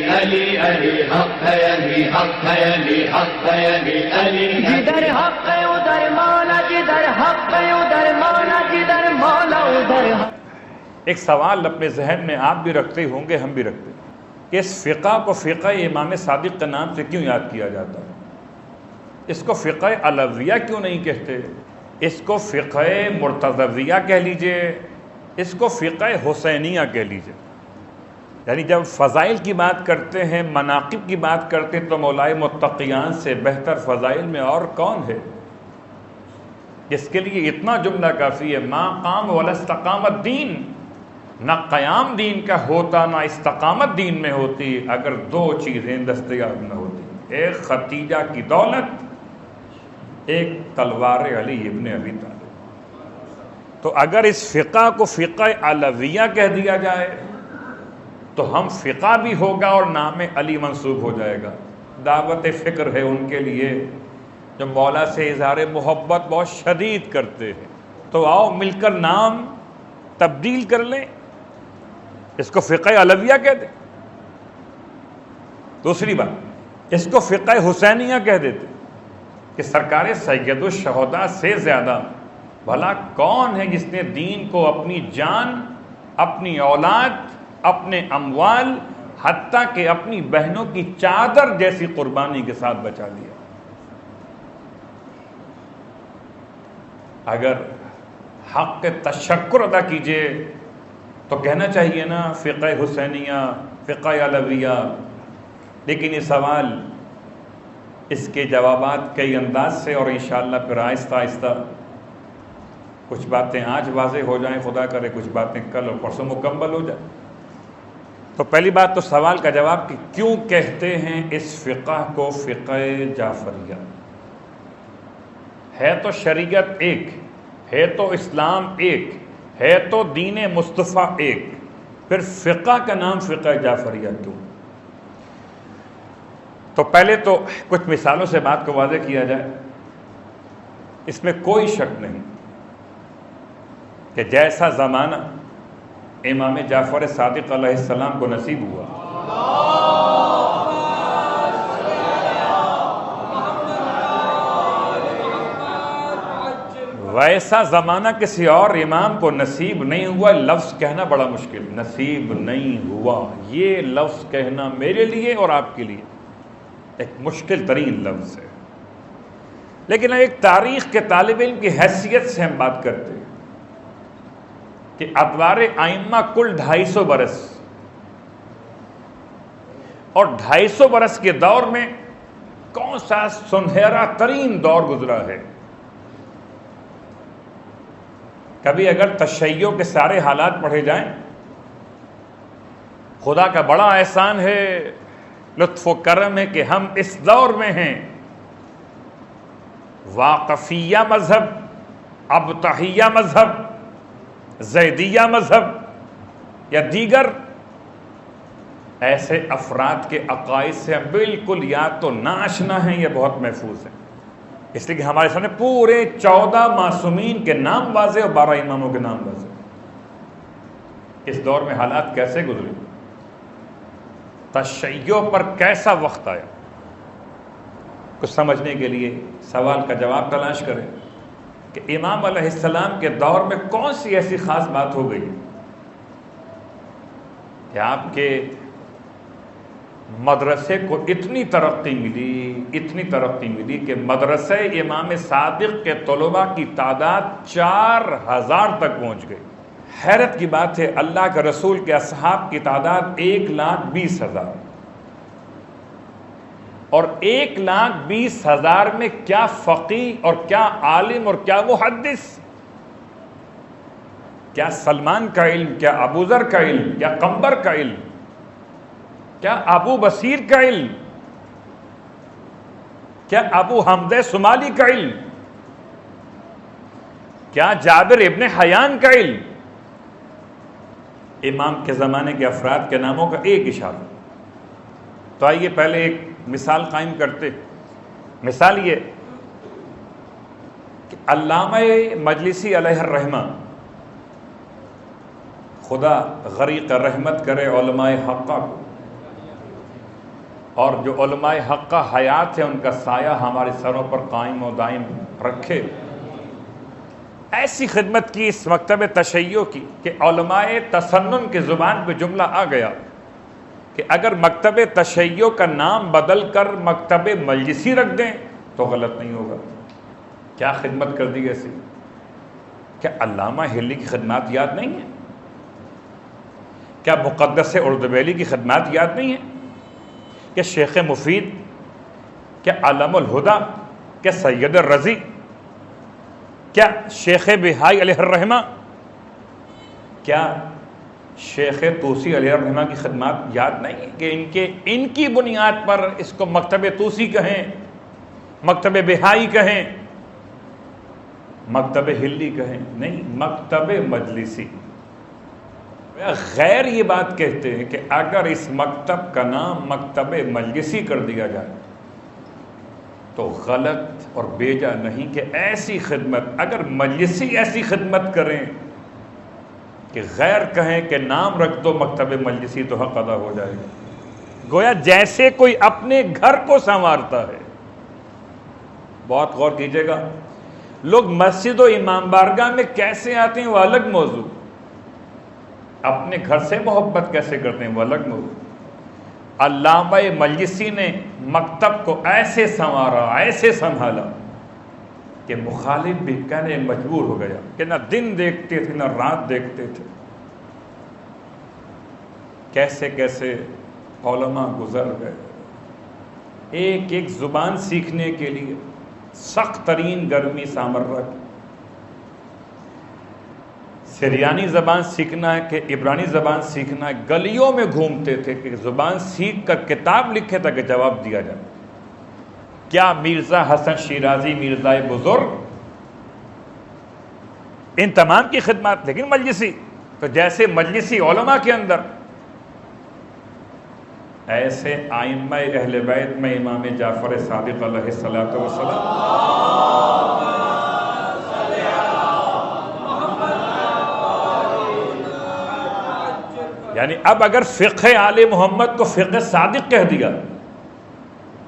علی علی حق ہے، علی حق ہے، علی حق ہے، علی علی جدھر حق ہے ادھر مولا، جدھر حق ہے ادھر مولا، جدھر مولا ادھر حق۔ ایک سوال اپنے ذہن میں آپ بھی رکھتے ہوں گے، ہم بھی رکھتے ہیں، کہ اس فقہ کو فقہ امام صادق کے نام سے کیوں یاد کیا جاتا ہے؟ اس کو فقہ علویہ کیوں نہیں کہتے؟ اس کو فقہ مرتضویہ کہہ لیجئے، اس کو فقہ حسینیہ کہہ لیجئے۔ یعنی جب فضائل کی بات کرتے ہیں، مناقب کی بات کرتے ہیں، تو مولائے متقیان سے بہتر فضائل میں اور کون ہے؟ جس کے لیے اتنا جملہ کافی ہے، ما قام ولا استقام الدین، نہ قیام دین کا ہوتا نہ استقامت دین میں ہوتی اگر دو چیزیں دستیاب نہ ہوتی، ایک ختیجہ کی دولت، ایک تلوار علی ابن ابی طالب۔ تو اگر اس فقہ کو فقہ علویہ کہہ دیا جائے تو ہم فقہ بھی ہوگا اور نام علی منسوب ہو جائے گا۔ دعوت فکر ہے ان کے لیے جو مولا سے اظہار محبت بہت شدید کرتے ہیں، تو آؤ مل کر نام تبدیل کر لیں، اس کو فقہ علویہ کہہ دیں۔ دوسری بات، اس کو فقہ حسینیہ کہہ دیتے کہ سرکار سید الشہداء سے زیادہ بھلا کون ہے جس نے دین کو اپنی جان، اپنی اولاد، اپنے اموال، حتیٰ کہ اپنی بہنوں کی چادر جیسی قربانی کے ساتھ بچا لیا۔ اگر حق کے تشکر ادا کیجئے تو کہنا چاہیے نا فقہ حسینیہ، فقہ علویہ۔ لیکن یہ سوال، اس کے جوابات کئی انداز سے، اور انشاءاللہ پھر آہستہ آہستہ کچھ باتیں آج واضح ہو جائیں، خدا کرے کچھ باتیں کل اور پرسوں مکمل ہو جائیں۔ تو پہلی بات تو سوال کا جواب کہ کیوں کہتے ہیں اس فقہ کو فقہ جعفریہ؟ ہے تو شریعت ایک، ہے تو اسلام ایک، ہے تو دین مصطفیٰ ایک، پھر فقہ کا نام فقہ جعفریہ کیوں؟ تو پہلے تو کچھ مثالوں سے بات کو واضح کیا جائے۔ اس میں کوئی شک نہیں کہ جیسا زمانہ امام جعفر صادق علیہ السلام کو نصیب ہوا، ویسا زمانہ کسی اور امام کو نصیب نہیں ہوا۔ لفظ کہنا بڑا مشکل، نصیب نہیں ہوا، یہ لفظ کہنا میرے لیے اور آپ کے لیے ایک مشکل ترین لفظ ہے۔ لیکن ایک تاریخ کے طالب علم کی حیثیت سے ہم بات کرتے ہیں کہ ادوار ائمہ کل 250 برس، اور 250 برس کے دور میں کون سا سنہرا ترین دور گزرا ہے؟ کبھی اگر تشیع کے سارے حالات پڑھے جائیں، خدا کا بڑا احسان ہے، لطف و کرم ہے کہ ہم اس دور میں ہیں۔ واقفیہ مذہب، ابطحیہ مذہب، زیدیہ مذہب یا دیگر ایسے افراد کے عقائد سے ہم بالکل یا تو ناآشنا ہیں یا بہت محفوظ ہیں، اس لیے کہ ہمارے سامنے پورے 14 معصومین کے نام واضح اور 12 اماموں کے نام واضح۔ اس دور میں حالات کیسے گزرے، تشیع پر کیسا وقت آیا، کچھ سمجھنے کے لیے سوال کا جواب تلاش کریں کہ امام علیہ السلام کے دور میں کون سی ایسی خاص بات ہو گئی کہ آپ کے مدرسے کو اتنی ترقی ملی کہ مدرسے امام صادق کے طلباء کی تعداد 4000 تک پہنچ گئی۔ حیرت کی بات ہے، اللہ کے رسول کے اصحاب کی تعداد 1,20,000، اور 1,20,000 میں کیا فقیہ اور کیا عالم اور کیا محدث، کیا سلمان کا علم، کیا ابو ذر کا علم، کیا قمبر کا علم، کیا ابو بصیر کا علم، کیا ابو حمد سمالی کا علم، کیا جابر ابن حیان کا علم۔ امام کے زمانے کے افراد کے ناموں کا ایک اشارہ۔ تو آئیے پہلے ایک مثال قائم کرتے۔ مثال یہ کہ علامہ مجلسی علیہ الرحمہ، خدا غریق رحمت کرے علماء حقہ کو، اور جو علماء حق کا حیات ہے ان کا سایہ ہمارے سروں پر قائم و دائم رکھے۔ ایسی خدمت کی اس مکتب تشیع کی کہ علماء تسنن کی زبان پہ جملہ آ گیا کہ اگر مکتب تشیع کا نام بدل کر مکتب مجلسی رکھ دیں تو غلط نہیں ہوگا۔ کیا خدمت کر دی ایسی؟ کیا علامہ ہلی کی خدمات یاد نہیں ہیں؟ کیا مقدس اردبیلی کی خدمات یاد نہیں ہیں؟ کہ شیخ مفید، کیا علم الہدا، کیا سید الرضی، کیا شیخ بہائی علیہ الرحمہ، کیا شیخ طوسی علیہ الرحمہ کی خدمات یاد نہیں کہ ان کی بنیاد پر اس کو مکتب طوسی کہیں، مکتب بہائی کہیں، مکتب ہلی کہیں؟ نہیں، مکتب مجلسی۔ غیر یہ بات کہتے ہیں کہ اگر اس مکتب کا نام مکتب مجلسی کر دیا جائے تو غلط اور بیجا نہیں کہ ایسی خدمت، اگر مجلسی ایسی خدمت کریں کہ غیر کہیں کہ نام رکھ دو مکتب مجلسی تو حق ادا ہو جائے گا۔ گویا جیسے کوئی اپنے گھر کو سنوارتا ہے۔ بہت غور کیجئے گا، لوگ مسجد و امام بارگاہ میں کیسے آتے ہیں وہ الگ موضوع، اپنے گھر سے محبت کیسے کرتے ہیں وہ الگ موضوع۔ علامہ مجلسی نے مکتب کو ایسے سنوارا، ایسے سنبھالا کہ مخالف بھی کہنے مجبور ہو گیا کہ نہ دن دیکھتے تھے نہ رات دیکھتے تھے۔ کیسے کیسے علماء گزر گئے، ایک ایک زبان سیکھنے کے لیے سخت ترین گرمی سامرہ کی، سریانی زبان سیکھنا ہے کہ عبرانی زبان سیکھنا ہے، گلیوں میں گھومتے تھے کہ زبان سیکھ کر کتاب لکھے تاکہ جواب دیا جائے۔ کیا مرزا حسن شیرازی، مرزا بزرگ، ان تمام کی خدمات، لیکن مجلسی تو جیسے مجلسی علماء کے اندر، ایسے ائمہ اہل بیت میں امام جعفر صادق علیہ الصلوۃ والسلام، یعنی اب اگر فقہ آل محمد کو فقہ صادق کہہ دیا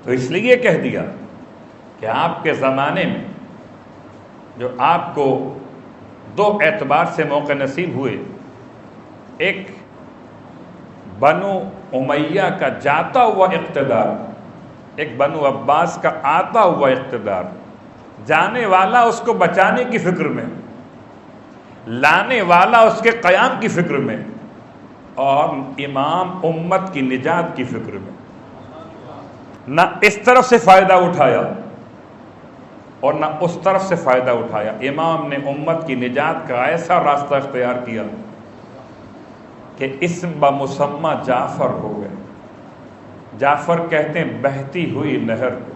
تو اس لیے کہہ دیا کہ آپ کے زمانے میں جو آپ کو دو اعتبار سے موقع نصیب ہوئے، ایک بنو امیہ کا جاتا ہوا اقتدار، ایک بنو عباس کا آتا ہوا اقتدار، جانے والا اس کو بچانے کی فکر میں، لانے والا اس کے قیام کی فکر میں، اور امام امت کی نجات کی فکر میں۔ نہ اس طرف سے فائدہ اٹھایا اور نہ اس طرف سے فائدہ اٹھایا، امام نے امت کی نجات کا ایسا راستہ اختیار کیا کہ اسم بمسمى جعفر ہو گئے۔ جعفر کہتے ہیں بہتی ہوئی نہر کو،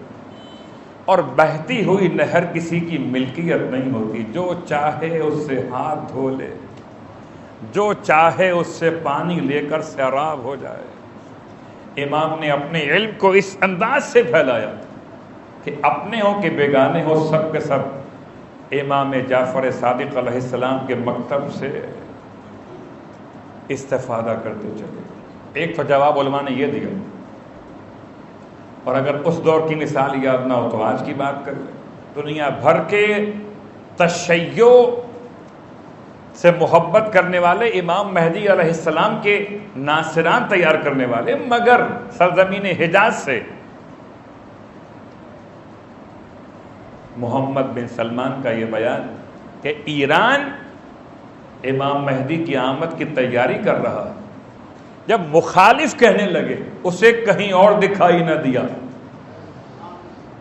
اور بہتی ہوئی نہر کسی کی ملکیت نہیں ہوتی، جو چاہے اس سے ہاتھ دھو لے، جو چاہے اس سے پانی لے کر سیراب ہو جائے۔ امام نے اپنے علم کو اس انداز سے پھیلایا کہ اپنے ہو کہ بیگانے ہو، سب کے سب امام جعفر صادق علیہ السلام کے مکتب سے استفادہ کرتے چلے۔ ایک تو جواب علماء نے یہ دیا، اور اگر اس دور کی مثال یاد نہ ہو تو آج کی بات کر لیں۔ دنیا بھر کے تشیع سے محبت کرنے والے، امام مہدی علیہ السلام کے ناصران تیار کرنے والے، مگر سرزمین حجاز سے محمد بن سلمان کا یہ بیان کہ ایران امام مہدی کی آمد کی تیاری کر رہا، جب مخالف کہنے لگے اسے کہیں اور دکھائی نہ دیا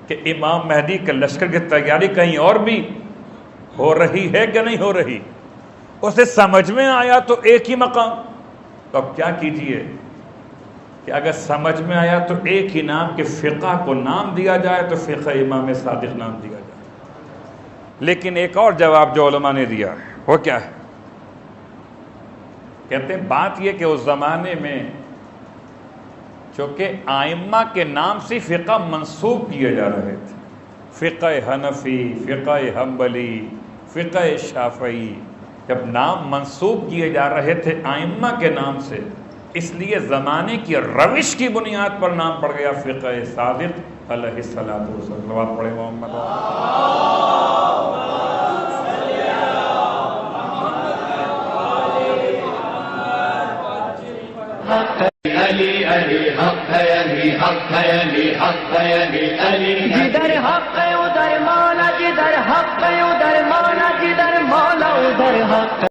کہ امام مہدی کے لشکر کی تیاری کہیں اور بھی ہو رہی ہے کہ نہیں ہو رہی، اسے سمجھ میں آیا تو ایک ہی مقام۔ تو اب کیا کیجئے کہ اگر سمجھ میں آیا تو ایک ہی نام کہ فقہ کو نام دیا جائے تو فقہ امام صادق نام دیا جائے۔ لیکن ایک اور جواب جو علماء نے دیا وہ کیا ہے؟ کہتے ہیں بات یہ کہ اس زمانے میں چونکہ آئمہ کے نام سے فقہ منسوب کیے جا رہے تھے، فقہ حنفی، فقہ حنبلی، فقہ شافعی، جب نام منسوب کیے جا رہے تھے آئمہ کے نام سے اس لیے زمانے کی روش کی بنیاد پر نام پڑ گیا فقہ صادق علیہ الصلوۃ والسلام. آپ پڑھے محمد علی علی حق ہے علی حق ہے علی حق ہے علی علی جدھر حق ہے ادھر مولا، جدھر حق ہے ادھر مولا، جدھر مولا ادھر حق.